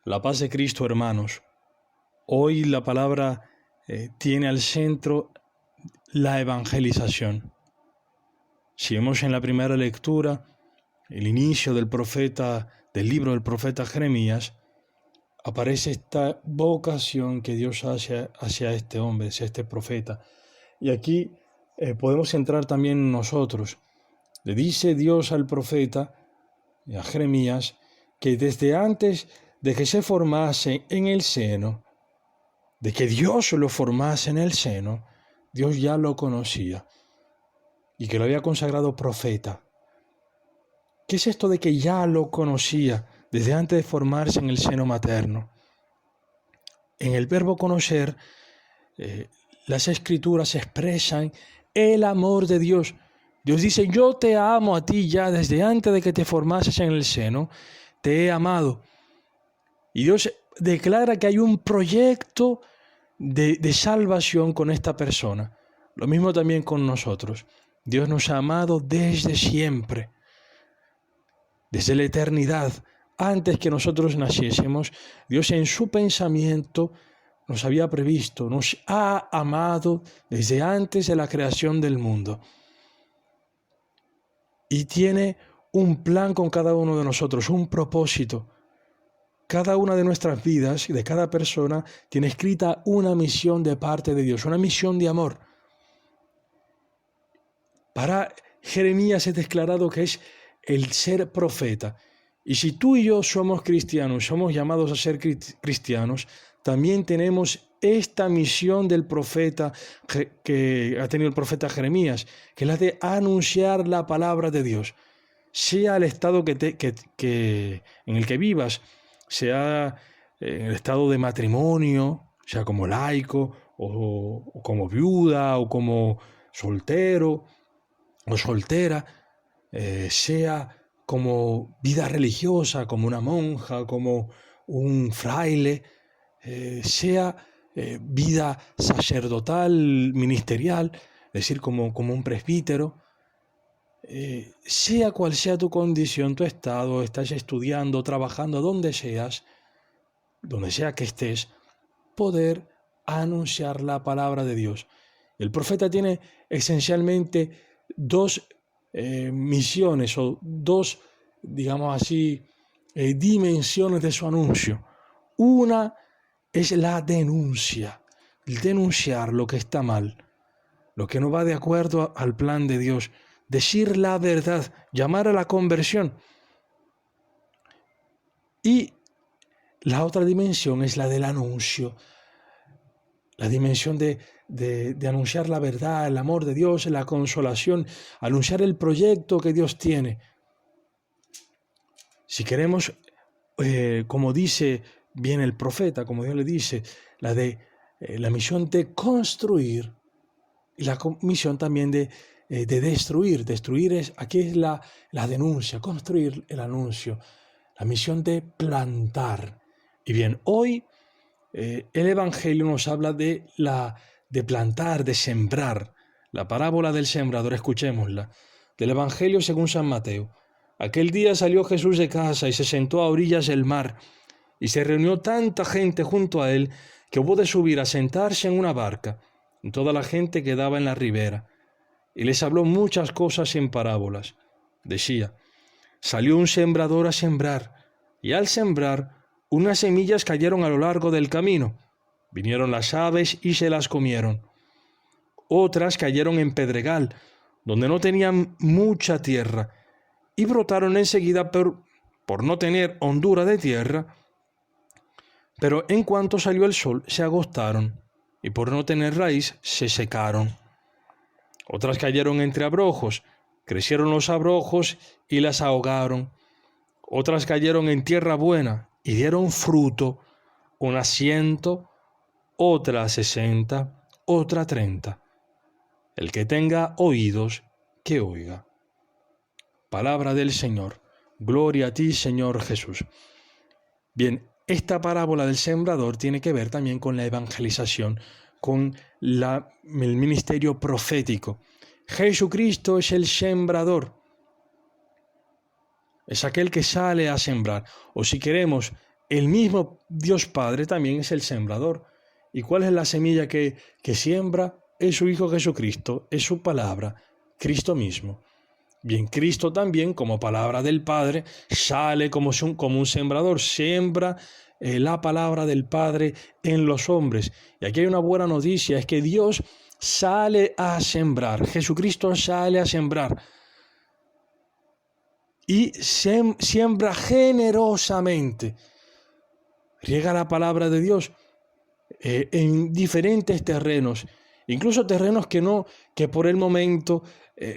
La paz de Cristo, hermanos. Hoy la palabra tiene al centro la evangelización. Si vemos en la primera lectura el inicio del libro del profeta Jeremías, aparece esta vocación que Dios hace hacia este hombre, hacia este profeta. Y aquí podemos entrar también nosotros. Le dice Dios al profeta, a Jeremías, que desde antes de que se formase en el seno, de que Dios lo formase en el seno, Dios ya lo conocía y que lo había consagrado profeta. ¿Qué es esto de que ya lo conocía desde antes de formarse en el seno materno? En el verbo conocer, las Escrituras expresan el amor de Dios. Dios dice, yo te amo a ti ya desde antes de que te formases en el seno, te he amado. Y Dios declara que hay un proyecto de salvación con esta persona. Lo mismo también con nosotros. Dios nos ha amado desde siempre, desde la eternidad. Antes que nosotros naciésemos, Dios en su pensamiento nos había previsto, nos ha amado desde antes de la creación del mundo. Y tiene un plan con cada uno de nosotros, un propósito. Cada una de nuestras vidas, de cada persona, tiene escrita una misión de parte de Dios, una misión de amor. Para Jeremías es declarado que es el ser profeta. Y si tú y yo somos cristianos, somos llamados a ser cristianos, también tenemos esta misión del profeta que ha tenido el profeta Jeremías, que es la de anunciar la palabra de Dios, sea el estado en el que vivas, sea en el estado de matrimonio, sea como laico, o como viuda, o como soltero, o soltera, sea como vida religiosa, como una monja, como un fraile, sea vida sacerdotal, ministerial, es decir, como un presbítero, sea cual sea tu condición, tu estado, estás estudiando, trabajando, donde sea que estés, poder anunciar la palabra de Dios. El profeta tiene esencialmente dos misiones o dos, digamos así, dimensiones de su anuncio. Una es la denuncia, el denunciar lo que está mal, lo que no va de acuerdo al plan de Dios, decir la verdad, llamar a la conversión. Y la otra dimensión es la del anuncio, la dimensión de anunciar la verdad, el amor de Dios, la consolación, anunciar el proyecto que Dios tiene. Si queremos, como dice bien el profeta, como Dios le dice, la misión de construir y la misión también de destruir. Destruir aquí es la denuncia, construir el anuncio, la misión de plantar. Y bien, hoy el Evangelio nos habla de plantar, de sembrar. La parábola del sembrador, escuchémosla. Del Evangelio según San Mateo. Aquel día salió Jesús de casa y se sentó a orillas del mar, y se reunió tanta gente junto a él que hubo de subir a sentarse en una barca. Y toda la gente quedaba en la ribera. Y les habló muchas cosas en parábolas. Decía, salió un sembrador a sembrar, y al sembrar, unas semillas cayeron a lo largo del camino. Vinieron las aves y se las comieron. Otras cayeron en pedregal, donde no tenían mucha tierra, y brotaron enseguida por no tener hondura de tierra, pero en cuanto salió el sol se agostaron, y por no tener raíz se secaron. Otras cayeron entre abrojos, crecieron los abrojos y las ahogaron. Otras cayeron en tierra buena y dieron fruto, unas 100, otra 60, otra 30. El que tenga oídos, que oiga. Palabra del Señor. Gloria a ti, Señor Jesús. Bien, esta parábola del sembrador tiene que ver también con la evangelización, con el ministerio profético. Jesucristo es el sembrador. Es aquel que sale a sembrar. O si queremos el mismo Dios Padre también es el sembrador. ¿Y cuál es la semilla que siembra? Es su Hijo Jesucristo, es su palabra, Cristo mismo. Bien, Cristo también, como palabra del Padre, sale como un sembrador, siembra la palabra del Padre en los hombres. Y aquí hay una buena noticia, es que Dios sale a sembrar, Jesucristo sale a sembrar y siembra generosamente. Riega la palabra de Dios en diferentes terrenos, incluso terrenos que por el momento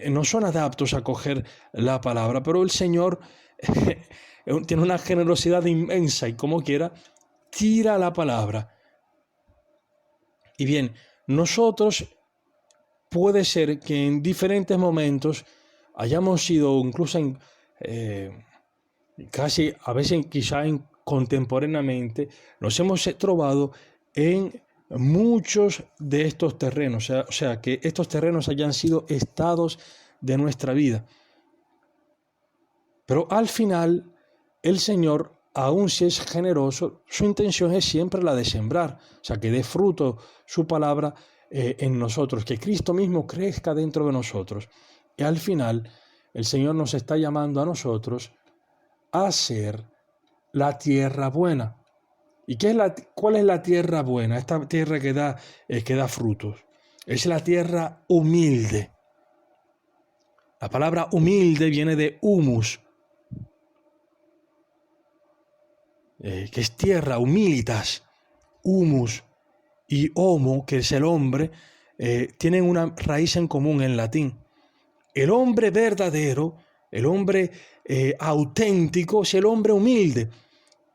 no son adaptos a coger la palabra, pero el Señor tiene una generosidad inmensa y como quiera tira la palabra. Y bien, nosotros puede ser que en diferentes momentos hayamos sido incluso casi a veces quizá contemporáneamente nos hemos trovado en muchos de estos terrenos, o sea, que estos terrenos hayan sido estados de nuestra vida. Pero al final, el Señor, aun si es generoso, su intención es siempre la de sembrar, o sea, que dé fruto su palabra en nosotros, que Cristo mismo crezca dentro de nosotros. Y al final, el Señor nos está llamando a nosotros a ser la tierra buena. ¿Y cuál es la tierra buena? Esta tierra que da frutos. Es la tierra humilde. La palabra humilde viene de humus, que es tierra, humilitas. Humus y homo, que es el hombre, tienen una raíz en común en latín. El hombre verdadero, el hombre auténtico, es el hombre humilde.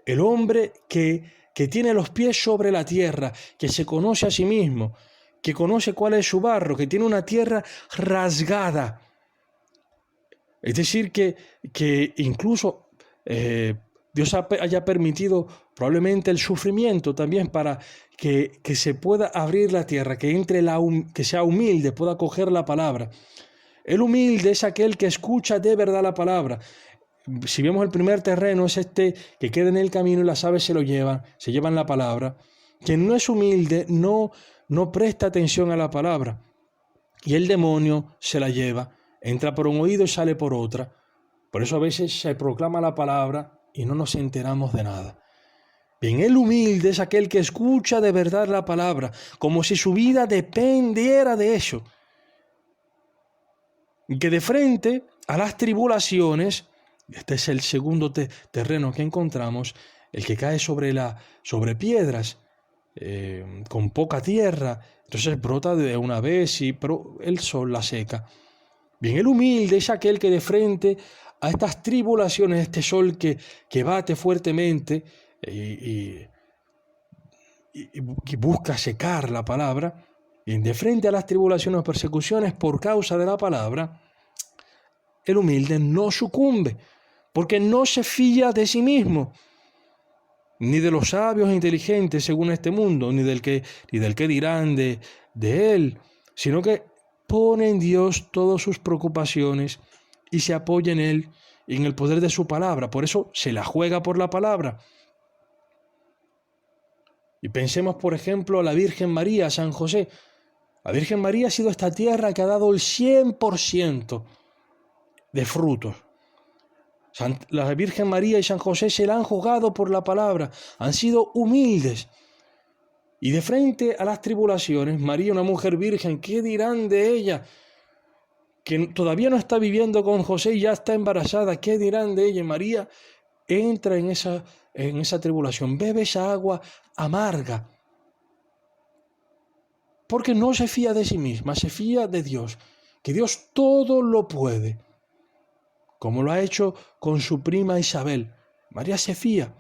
El hombre que tiene los pies sobre la tierra, que se conoce a sí mismo, que conoce cuál es su barro, que tiene una tierra rasgada. Es decir, que incluso Dios haya permitido probablemente el sufrimiento también para que se pueda abrir la tierra, que sea humilde, pueda coger la palabra. El humilde es aquel que escucha de verdad la palabra. Si vemos el primer terreno, es este que queda en el camino y las aves se llevan la palabra. Quien no es humilde no presta atención a la palabra. Y el demonio se la lleva, entra por un oído y sale por otra. Por eso a veces se proclama la palabra y no nos enteramos de nada. Bien, el humilde es aquel que escucha de verdad la palabra, como si su vida dependiera de eso. Y que de frente a las tribulaciones, este es el segundo terreno que encontramos, el que cae sobre piedras, con poca tierra, entonces brota de una vez, pero el sol la seca. Bien, el humilde es aquel que de frente a estas tribulaciones, este sol que bate fuertemente y busca secar la palabra, bien, de frente a las tribulaciones o persecuciones por causa de la palabra, el humilde no sucumbe, porque no se fía de sí mismo, ni de los sabios e inteligentes según este mundo, ni del que dirán de él, sino que pone en Dios todas sus preocupaciones y se apoya en él y en el poder de su palabra. Por eso se la juega por la palabra. Y pensemos, por ejemplo, a la Virgen María, a San José. La Virgen María ha sido esta tierra que ha dado el 100% de frutos. La Virgen María y San José se la han jugado por la palabra, han sido humildes. Y de frente a las tribulaciones, María, una mujer virgen, ¿qué dirán de ella? Que todavía no está viviendo con José y ya está embarazada, ¿qué dirán de ella? Y María entra en esa tribulación, bebe esa agua amarga, porque no se fía de sí misma, se fía de Dios, que Dios todo lo puede, como lo ha hecho con su prima Isabel. María se fía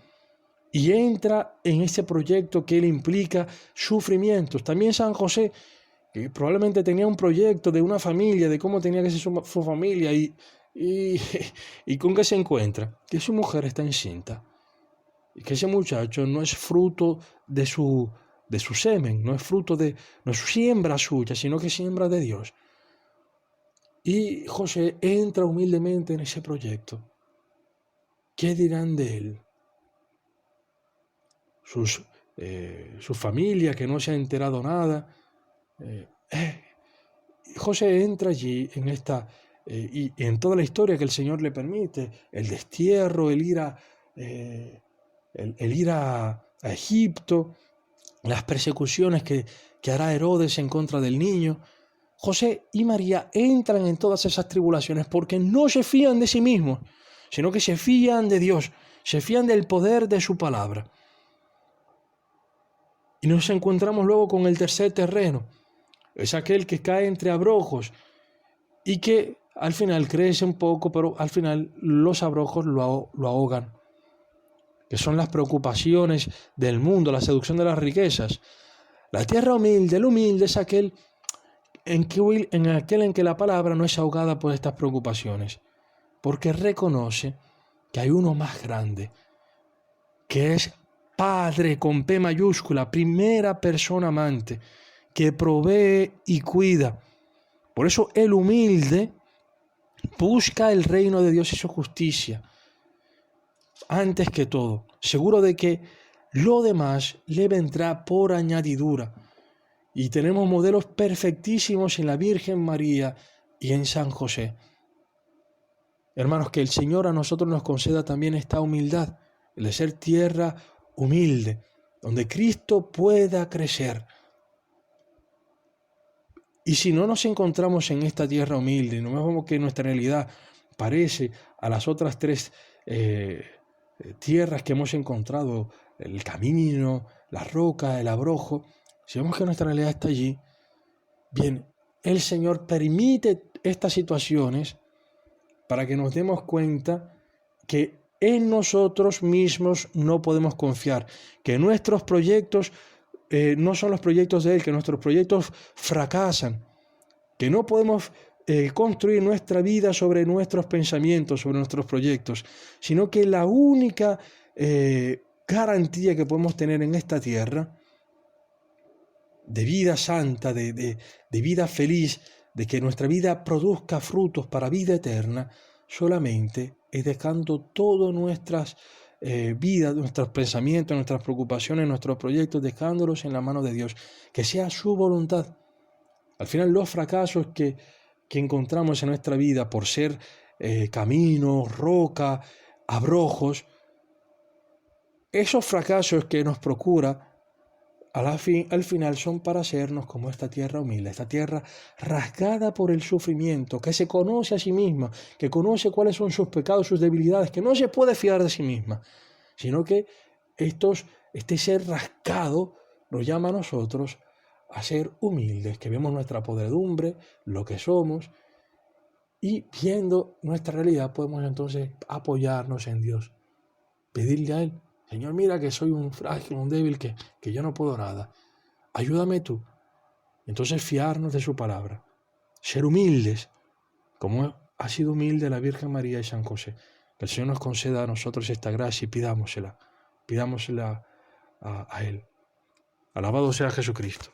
y entra en este proyecto que le implica sufrimientos. También San José, que probablemente tenía un proyecto de una familia, de cómo tenía que ser su familia, y con qué se encuentra, que su mujer está encinta, y que ese muchacho no es fruto de su semen, no es siembra suya, sino que siembra de Dios. Y José entra humildemente en ese proyecto. ¿Qué dirán de él? su familia que no se ha enterado nada. José entra allí en esta y en toda la historia que el Señor le permite, el destierro, el ir a Egipto, las persecuciones que hará Herodes en contra del niño. José y María entran en todas esas tribulaciones porque no se fían de sí mismos, sino que se fían de Dios, se fían del poder de su palabra. Y nos encontramos luego con el tercer terreno. Es aquel que cae entre abrojos y que al final crece un poco, pero al final los abrojos lo ahogan, que son las preocupaciones del mundo, la seducción de las riquezas. La tierra humilde, el humilde es aquel en que la palabra no es ahogada por estas preocupaciones, porque reconoce que hay uno más grande, que es Padre con P mayúscula, primera persona amante, que provee y cuida. Por eso el humilde busca el reino de Dios y su justicia antes que todo, seguro de que lo demás le vendrá por añadidura. Y tenemos modelos perfectísimos en la Virgen María y en San José. Hermanos, que el Señor a nosotros nos conceda también esta humildad, el de ser tierra humilde, donde Cristo pueda crecer. Y si no nos encontramos en esta tierra humilde, no vemos que nuestra realidad parece a las otras tres tierras que hemos encontrado, el camino, la roca, el abrojo, si vemos que nuestra realidad está allí, bien, el Señor permite estas situaciones para que nos demos cuenta que en nosotros mismos no podemos confiar, que nuestros proyectos no son los proyectos de Él, que nuestros proyectos fracasan, que no podemos construir nuestra vida sobre nuestros pensamientos, sobre nuestros proyectos, sino que la única garantía que podemos tener en esta tierra de vida santa, de vida feliz, de que nuestra vida produzca frutos para vida eterna, solamente es dejando todas nuestras vidas, nuestros pensamientos, nuestras preocupaciones, nuestros proyectos, dejándolos en la mano de Dios, que sea su voluntad. Al final los fracasos que encontramos en nuestra vida por ser caminos, roca, abrojos, esos fracasos que nos procura al final son para hacernos como esta tierra humilde, esta tierra rasgada por el sufrimiento, que se conoce a sí misma, que conoce cuáles son sus pecados, sus debilidades, que no se puede fiar de sí misma, sino que este ser rasgado nos llama a nosotros a ser humildes, que vemos nuestra podredumbre, lo que somos, y viendo nuestra realidad podemos entonces apoyarnos en Dios, pedirle a Él: Señor, mira que soy un frágil, un débil, que yo no puedo nada. Ayúdame tú. Entonces fiarnos de su palabra. Ser humildes, como ha sido humilde la Virgen María y San José. Que el Señor nos conceda a nosotros esta gracia y pidámosela a Él. Alabado sea Jesucristo.